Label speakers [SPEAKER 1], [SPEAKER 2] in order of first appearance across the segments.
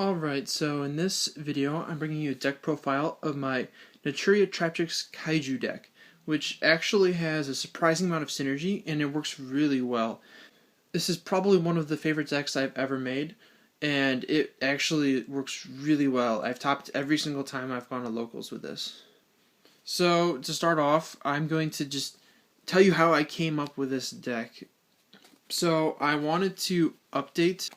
[SPEAKER 1] Alright, so in this video I'm bringing you a deck profile of my Naturia Traptrix Kaiju deck, which actually has a surprising amount of synergy and it works really well. This is probably one of the favorite decks I've ever made, and it actually works really well. I've topped every single time I've gone to locals with this. So to start off, I'm going to just tell you how I came up with this deck. So I wanted to update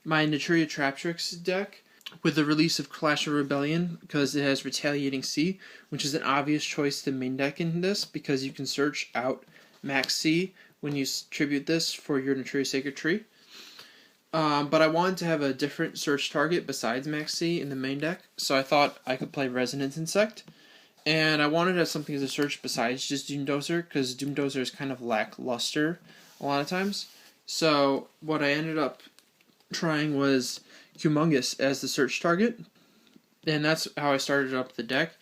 [SPEAKER 1] my Naturia Traptrix deck with the release of Clash of Rebellion because it has Retaliating Sea, which is an obvious choice to main deck in this because you can search out Max C when you tribute this for your Naturia Sacred Tree. But I wanted to have a different search target besides Max C in the main deck, so I thought I could play Resonance Insect. And I wanted to have something as a search besides just Doomdozer, because Doomdozer is kind of lackluster a lot of times. So what I ended up trying was Humongous as the search target, and that's how I started up the deck.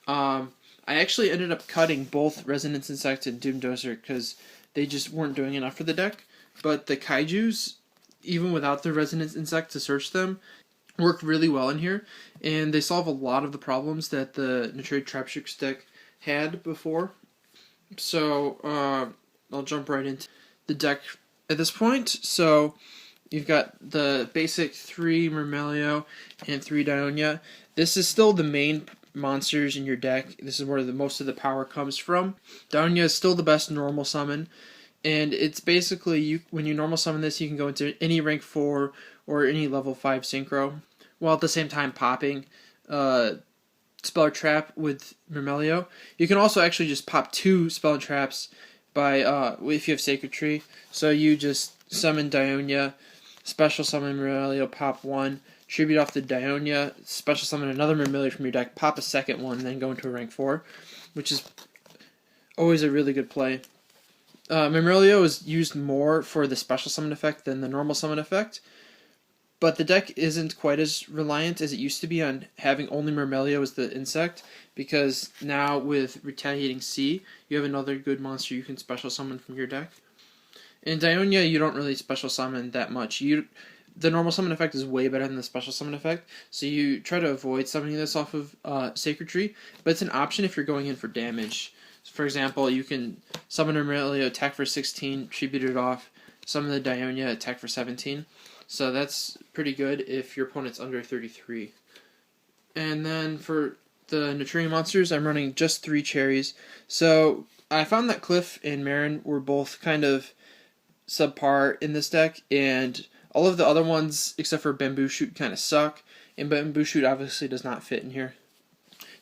[SPEAKER 1] I actually ended up cutting both Resonance Insect and Doomdozer because they just weren't doing enough for the deck, but the Kaijus, even without the Resonance Insect to search them, work really well in here, and they solve a lot of the problems that the Naturia Traptrix deck had before. So I'll jump right into the deck at this point. So you've got the basic 3 Myrmelio and 3 Dionia. This is still the main monsters in your deck. This is where most of the power comes from. Dionia is still the best normal summon, and it's basically, when you normal summon this, you can go into any rank 4 or any level 5 synchro, while at the same time popping Spell Trap with Myrmelio. You can also actually just pop 2 Spell Traps by if you have Sacred Tree. So you just summon Dionia, special summon Myrmelio, pop 1, tribute off the Dionia, special summon another Myrmelio from your deck, pop a second one, and then go into a rank 4, which is always a really good play. Myrmelio is used more for the special summon effect than the normal summon effect, but the deck isn't quite as reliant as it used to be on having only Myrmelio as the insect, because now with Retaliating Sea, you have another good monster you can special summon from your deck. In Dionia, you don't really special summon that much. The normal summon effect is way better than the special summon effect, so you try to avoid summoning this off of Sacred Tree, but it's an option if you're going in for damage. For example, you can summon Myrmelio, attack for 16, tribute it off, summon the Dionia, attack for 17. So that's pretty good if your opponent's under 33. And then for the Naturia monsters, I'm running just 3 cherries. So I found that Cliff and Marin were both kind of subpar in this deck, and all of the other ones except for Bamboo Shoot kind of suck, and Bamboo Shoot obviously does not fit in here.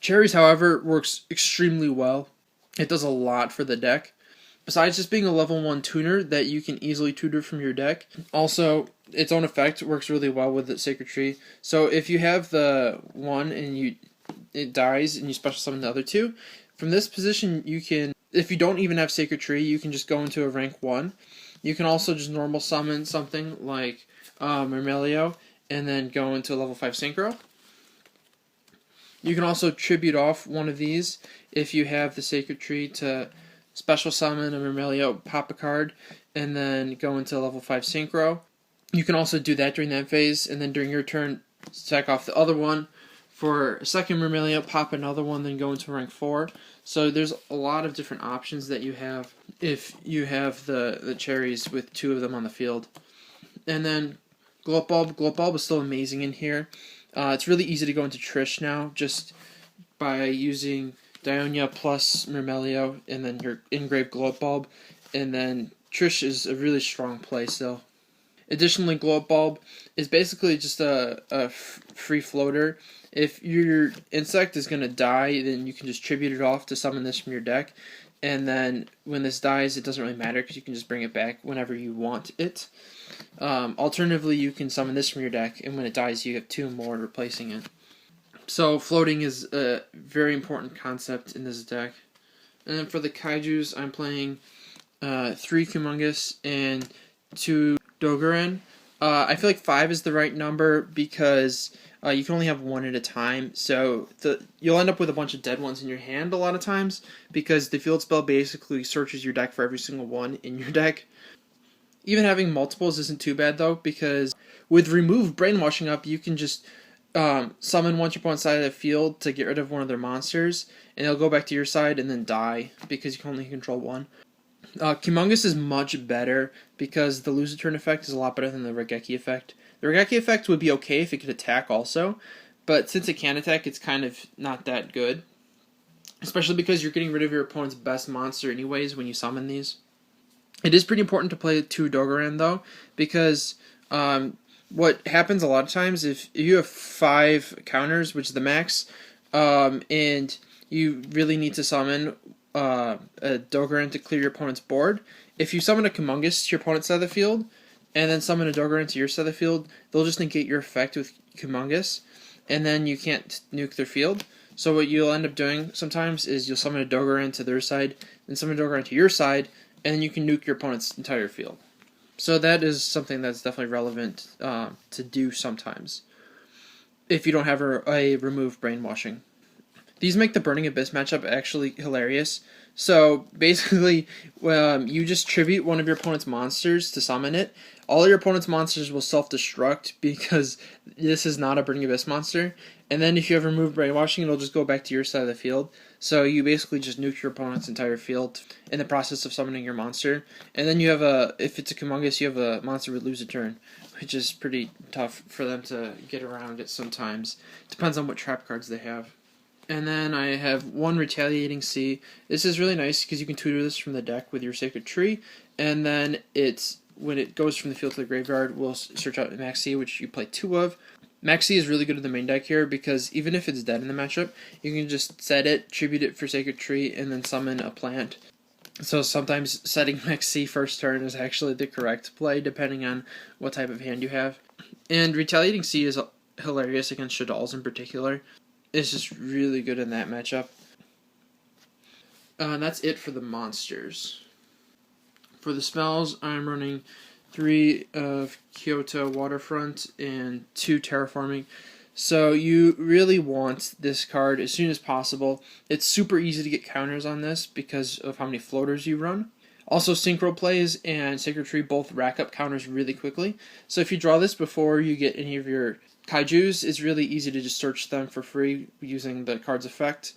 [SPEAKER 1] Cherries, however, works extremely well. It does a lot for the deck. Besides just being a level 1 tuner that you can easily tutor from your deck, also its own effect works really well with the Sacred Tree. So if you have the one and it dies and you special summon the other 2, from this position you can, if you don't even have Sacred Tree, you can just go into a rank 1. You can also just normal summon something like Myrmelio and then go into a level 5 synchro. You can also tribute off one of these if you have the Sacred Tree to special summon a Myrmelio, pop a card, and then go into level 5 synchro. You can also do that during that phase, and then during your turn, sack off the other one for a second Myrmelio, pop another one, then go into rank 4. So there's a lot of different options that you have if you have the cherries with 2 of them on the field. And then Gloat Bulb. Gloat Bulb is still amazing in here. It's really easy to go into Trish now, just by using Dionia plus Myrmelio, and then your engraved Gloat Bulb, and then Trish is a really strong play still. Additionally, Gloat Bulb is basically just a free floater. If your insect is going to die, then you can just tribute it off to summon this from your deck, and then when this dies, it doesn't really matter because you can just bring it back whenever you want it. Alternatively, you can summon this from your deck, and when it dies, you have 2 more replacing it. So floating is a very important concept in this deck. And then for the Kaijus, I'm playing 3 Humongous and 2 Dogoran. I feel like 5 is the right number because you can only have 1 at a time, so you'll end up with a bunch of dead ones in your hand a lot of times because the field spell basically searches your deck for every single one in your deck. Even having multiples isn't too bad though, because With Remove Brainwashing up, you can just summon one to your opponent's side of the field to get rid of one of their monsters, and they'll go back to your side and then die because you can only control one. Humongous is much better because the lose a turn effect is a lot better than the Regeki effect. The Regeki effect would be okay if it could attack also, but since it can attack, it's kind of not that good. Especially because you're getting rid of your opponent's best monster anyways when you summon these. It is pretty important to play 2 Dogoran though, because what happens a lot of times if you have 5 counters, which is the max, and you really need to summon a Dogoran to clear your opponent's board, if you summon a Humongous to your opponent's side of the field, and then summon a Dogoran to your side of the field, they'll just negate your effect with Humongous, and then you can't nuke their field. So what you'll end up doing sometimes is you'll summon a Dogoran to their side, then summon a Dogoran to your side, and then you can nuke your opponent's entire field. So that is something that's definitely relevant to do sometimes, if you don't have a Remove Brainwashing. These make the Burning Abyss matchup actually hilarious. So basically, you just tribute one of your opponent's monsters to summon it. All your opponent's monsters will self-destruct because this is not a Burning Abyss monster. And then if you have Removed Brainwashing, it'll just go back to your side of the field. So you basically just nuke your opponent's entire field in the process of summoning your monster. And then you have if it's a Humongous, you have a monster with lose a turn, which is pretty tough for them to get around it sometimes. Depends on what trap cards they have. And then I have 1 Retaliating Sea. This is really nice because you can tutor this from the deck with your Sacred Tree, and then when it goes from the field to the graveyard, we'll search out Max Sea, which you play 2 of. Max Sea is really good in the main deck here because even if it's dead in the matchup, you can just set it, tribute it for Sacred Tree, and then summon a plant. So sometimes setting Max Sea first turn is actually the correct play depending on what type of hand you have. And Retaliating Sea is hilarious against Shaddolls in particular. It's just really good in that matchup. And that's it for the monsters. For the spells, I'm running 3 of Kyoto Waterfront and 2 Terraforming. So you really want this card as soon as possible. It's super easy to get counters on this because of how many floaters you run. Also, Synchro Plays and Sacred Tree both rack up counters really quickly. So if you draw this before you get any of your Kaijus, it's really easy to just search them for free using the card's effect.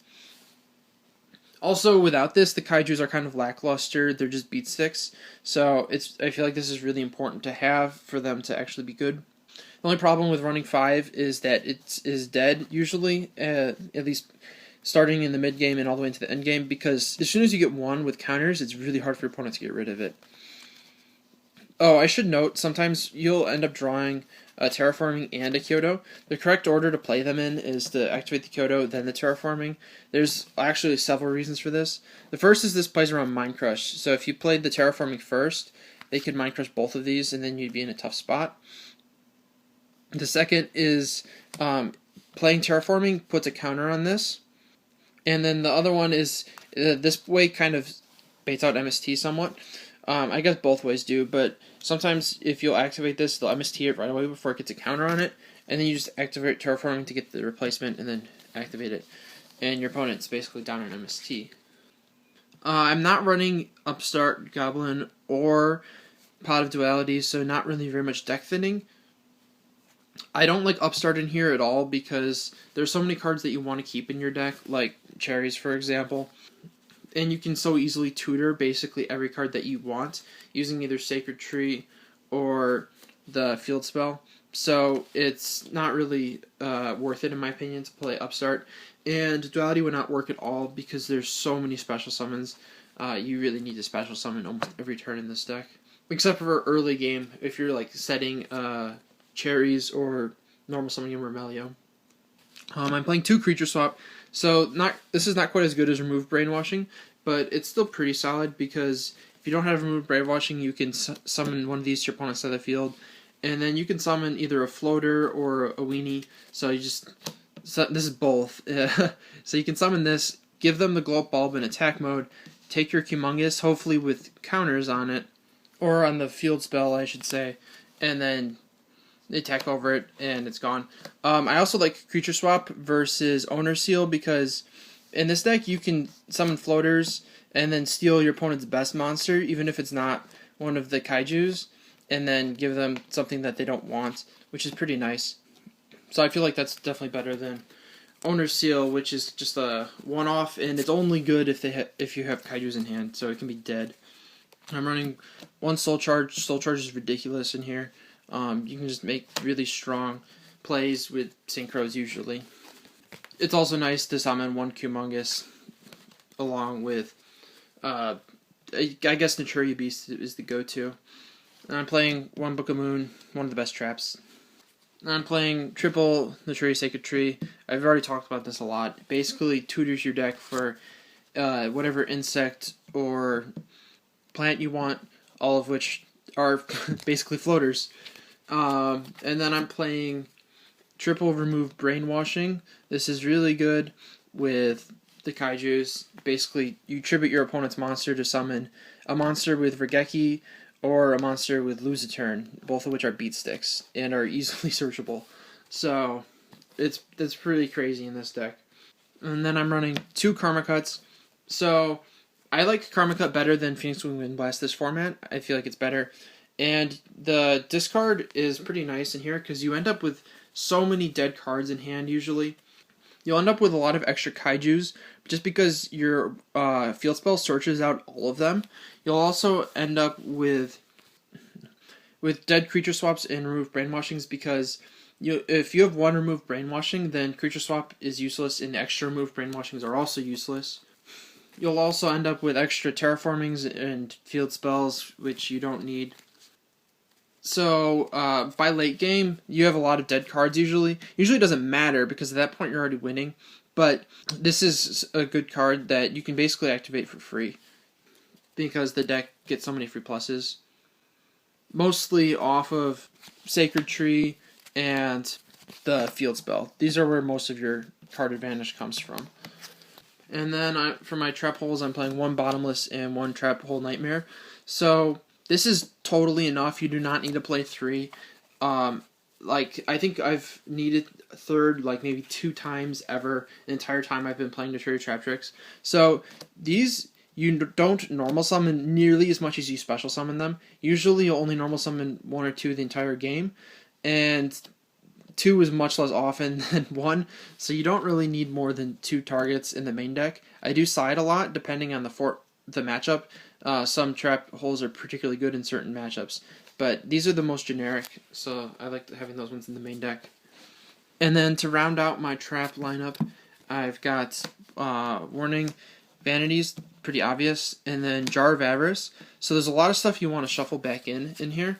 [SPEAKER 1] Also, without this, the Kaijus are kind of lackluster. They're just beat sticks. So I feel like this is really important to have for them to actually be good. The only problem with running 5 is that it is dead usually, at least starting in the mid game and all the way into the end game, because as soon as you get 1 with counters, it's really hard for your opponent to get rid of it. Oh, I should note, sometimes you'll end up drawing a Terraforming and a Kyoto. The correct order to play them in is to activate the Kyoto, then the Terraforming. There's actually several reasons for this. The first is this plays around Mind Crush. So if you played the Terraforming first, they could Mind Crush both of these, and then you'd be in a tough spot. The second is playing Terraforming puts a counter on this. And then the other one is this way kind of baits out MST somewhat. I guess both ways do, but sometimes if you'll activate this, they'll MST it right away before it gets a counter on it, and then you just activate Terraforming to get the replacement and then activate it. And your opponent's basically down on MST. I'm not running Upstart, Goblin, or Pot of Duality, so not really very much deck thinning. I don't like Upstart in here at all because there's so many cards that you want to keep in your deck, like Cherries, for example. And you can so easily tutor basically every card that you want using either Sacred Tree or the Field Spell. So it's not really worth it, in my opinion, to play Upstart. And Duality would not work at all because there's so many special summons. You really need to special summon almost every turn in this deck. Except for early game, if you're like setting Cherries or normal summoning Remelio. I'm playing 2 Creature Swap, so this is not quite as good as Remove Brainwashing, but it's still pretty solid because if you don't have Remove Brainwashing, you can summon one of these to your opponent's side of the field, and then you can summon either a floater or a weenie. So this is both. So you can summon this, give them the Glow Up Bulb in attack mode, take your Humongous, hopefully with counters on it, or on the Field Spell, I should say, and then they attack over it, and it's gone. I also like Creature Swap versus Owner Seal because in this deck you can summon floaters and then steal your opponent's best monster, even if it's not one of the Kaijus. and then give them something that they don't want, which is pretty nice. So I feel like that's definitely better than Owner's Seal, which is just a one-off, and it's only good if if you have Kaijus in hand, so it can be dead. I'm running one Soul Charge. Soul Charge is ridiculous in here. You can just make really strong plays with Synchros usually. It's also nice to summon one Humongous along with, I guess Naturia Beast is the go-to. And I'm playing one Book of Moon, one of the best traps. And I'm playing triple Naturia Sacred Tree. I've already talked about this a lot. It basically tutors your deck for whatever insect or plant you want, all of which are basically floaters. And then I'm playing triple remove Brainwashing. This is really good with the Kaijus. Basically, you tribute your opponent's monster to summon a monster with Regeki or a monster with Lose a Turn, both of which are beat sticks and are easily searchable. So it's pretty crazy in this deck. And then I'm running two Karma Cuts. So I like Karma Cut better than Phoenix Wing Wind Blast this format. I feel like it's better. And the discard is pretty nice in here because you end up with so many dead cards in hand usually. You'll end up with a lot of extra Kaijus just because your field spell searches out all of them. You'll also end up with dead creature swaps and removed brainwashings because if you have one removed brainwashing, then creature swap is useless and extra removed brainwashings are also useless. You'll also end up with extra terraformings and field spells, which you don't need. So, by late game, you have a lot of dead cards usually. Usually it doesn't matter because at that point you're already winning. But this is a good card that you can basically activate for free because the deck gets so many free pluses. Mostly off of Sacred Tree and the field spell. These are where most of your card advantage comes from. And then for my trap holes, I'm playing one Bottomless and one Trap Hole Nightmare. So this is totally enough. You do not need to play three. I think I've needed a third like maybe 2 times ever the entire time I've been playing Naturia Traptrix. So these you don't normal summon nearly as much as you special summon them. Usually you'll only normal summon 1 or 2 the entire game, and 2 is much less often than 1, so you don't really need more than 2 targets in the main deck. I do side a lot depending on the matchup. Some trap holes are particularly good in certain matchups, but these are the most generic, so I like having those ones in the main deck. And then to round out my trap lineup, I've got Warning, Vanities, pretty obvious, and then Jar of Avarice. So there's a lot of stuff you want to shuffle back in here.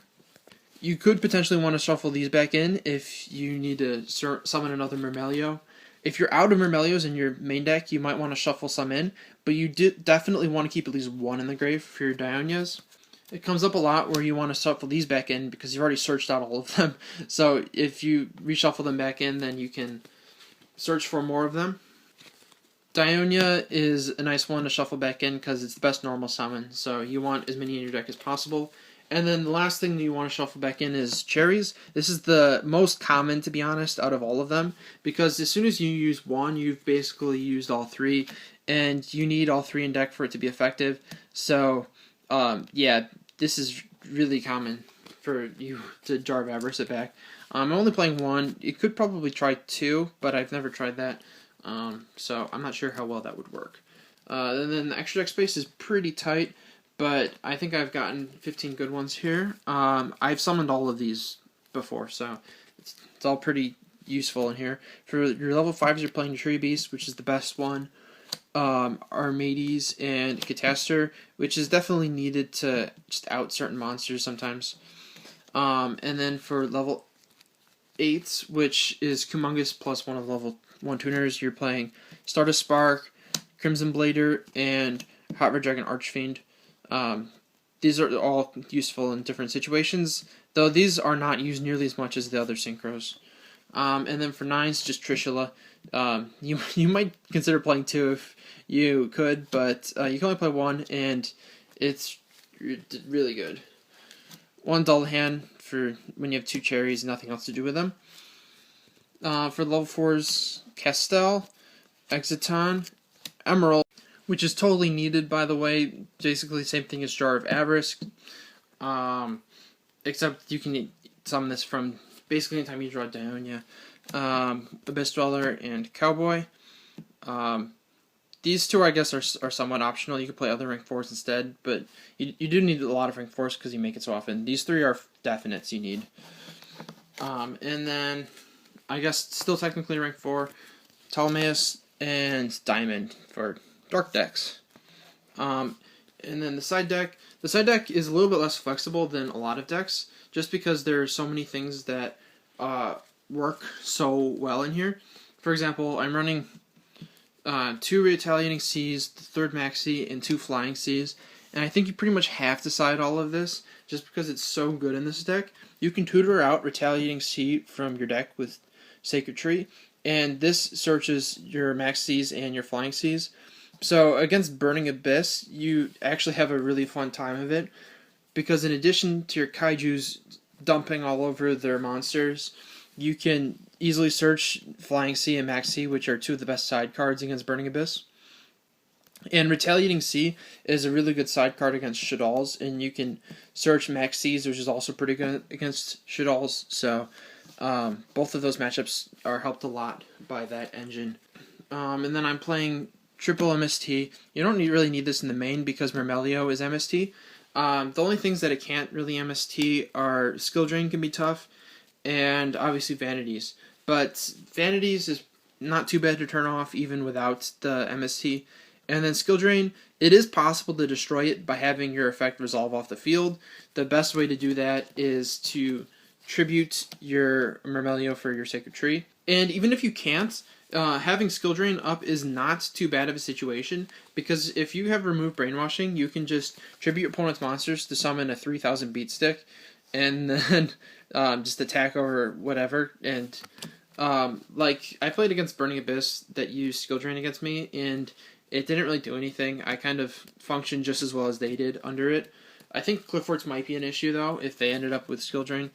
[SPEAKER 1] You could potentially want to shuffle these back in if you need to summon another Myrmelio. If you're out of Myrmelios in your main deck, you might want to shuffle some in, but you definitely want to keep at least 1 in the grave for your Dionyas. It comes up a lot where you want to shuffle these back in because you've already searched out all of them. So if you reshuffle them back in, then you can search for more of them. Dionia is a nice one to shuffle back in because it's the best normal summon, so you want as many in your deck as possible. And then the last thing that you want to shuffle back in is Cherries. This is the most common, to be honest, out of all of them, because as soon as you use one, you've basically used all 3, and you need all 3 in deck for it to be effective. So, yeah, this is really common for you to Jar of Avarice it back. I'm only playing 1. You could probably try 2, but I've never tried that. So I'm not sure how well that would work. And then the extra deck space is pretty tight, but I think I've gotten 15 good ones here. I've summoned all of these before, so it's all pretty useful in here. For your level 5s, you're playing Tree Beast, which is the best one. Armades and Cataster, which is definitely needed to just out certain monsters sometimes. And then for level 8s, which is Humongous plus 1 of level 1 tuners, you're playing Stardust Spark, Crimson Blader, and Hot Red Dragon Archfiend. These are all useful in different situations, though these are not used nearly as much as the other synchros. And then for 9s, just Trishula. You might consider playing 2 if you could, but you can only play 1, and it's really good. 1 Dull Hand for when you have 2 cherries and nothing else to do with them. For level 4s, Castel, Exiton, Emerald, which is totally needed, by the way. Basically, same thing as Jar of Avarice. except you can summon this from basically anytime you draw down. Yeah, Abyss Dweller and Cowboy. These two, I guess, are somewhat optional. You could play other rank 4s instead, but you do need a lot of rank 4s because you make it so often. These three are definites you need. And then, I guess, still technically rank 4, Ptolemaeus and Diamond for dark decks. And then the side deck is a little bit less flexible than a lot of decks, just because there are so many things that work so well in here. For example, I'm running 2 Retaliating Seas, the 3rd Maxi, and 2 Flying Seas, and I think you pretty much have to side all of this, just because it's so good in this deck. You can tutor out Retaliating Sea from your deck with Sacred Tree, and this searches your Max Seas and your Flying Seas. So against Burning Abyss, you actually have a really fun time of it, because in addition to your Kaijus dumping all over their monsters, you can easily search Flying Sea and Max Sea, which are 2 of the best side cards against Burning Abyss. And Retaliating Sea is a really good side card against Shaddolls, and you can search Max Seas, which is also pretty good against Shaddolls. So both of those matchups are helped a lot by that engine. And then I'm playing triple MST. You don't really need this in the main because Mermelio is MST. The only things that it can't really MST are Skill Drain can be tough, and obviously Vanities. But Vanities is not too bad to turn off even without the MST. And then Skill Drain, it is possible to destroy it by having your effect resolve off the field. The best way to do that is to tribute your Mermelio for your Sacred Tree. And even if you can't, having Skill Drain up is not too bad of a situation, because if you have removed Brainwashing, you can just tribute your opponent's monsters to summon a 3000 beat stick, and then just attack over whatever. And like, I played against Burning Abyss that used Skill Drain against me, and it didn't really do anything. I kind of functioned just as well as they did under it. I think Clifford's might be an issue, though, if they ended up with Skill Drain.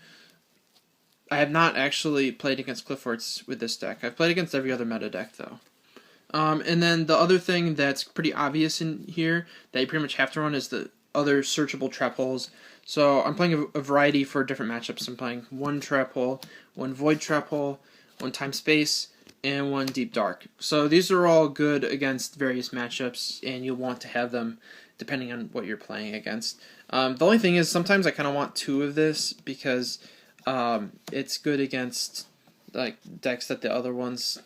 [SPEAKER 1] I have not actually played against Clifford's with this deck. I've played against every other meta deck, though. And then the other thing that's pretty obvious in here that you pretty much have to run is the other searchable trap holes. So I'm playing a variety for different matchups. I'm playing 1 trap hole, 1 void trap hole, 1 time space, and 1 deep dark. So these are all good against various matchups, and you'll want to have them depending on what you're playing against. The only thing is sometimes I kind of want 2 of this because it's good against like decks that the other ones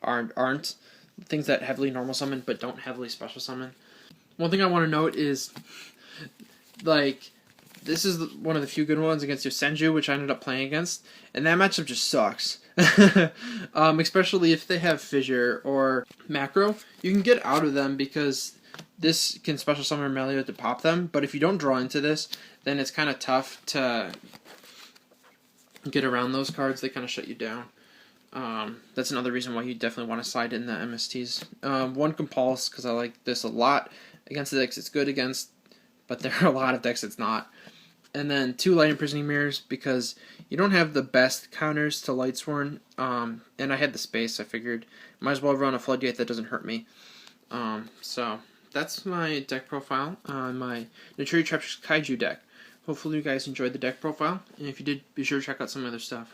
[SPEAKER 1] aren't. Things that heavily normal summon but don't heavily special summon. One thing I want to note is, like, this is one of the few good ones against your Senju, which I ended up playing against, and that matchup just sucks. Especially if they have Fissure or Macro. You can get out of them because this can special summon Mermelio to pop them, but if you don't draw into this, then it's kind of tough to get around those cards. They kind of shut you down. That's another reason why you definitely want to side in the MSTs. 1 Compulse, because I like this a lot. Against the decks it's good against, but there are a lot of decks it's not. And then 2 Light Imprisoning Mirrors, because you don't have the best counters to Lightsworn, and I had the space, I figured might as well run a Floodgate that doesn't hurt me. So that's my deck profile on my Naturia Traptrix Kaiju deck. Hopefully you guys enjoyed the deck profile, and if you did, be sure to check out some other stuff.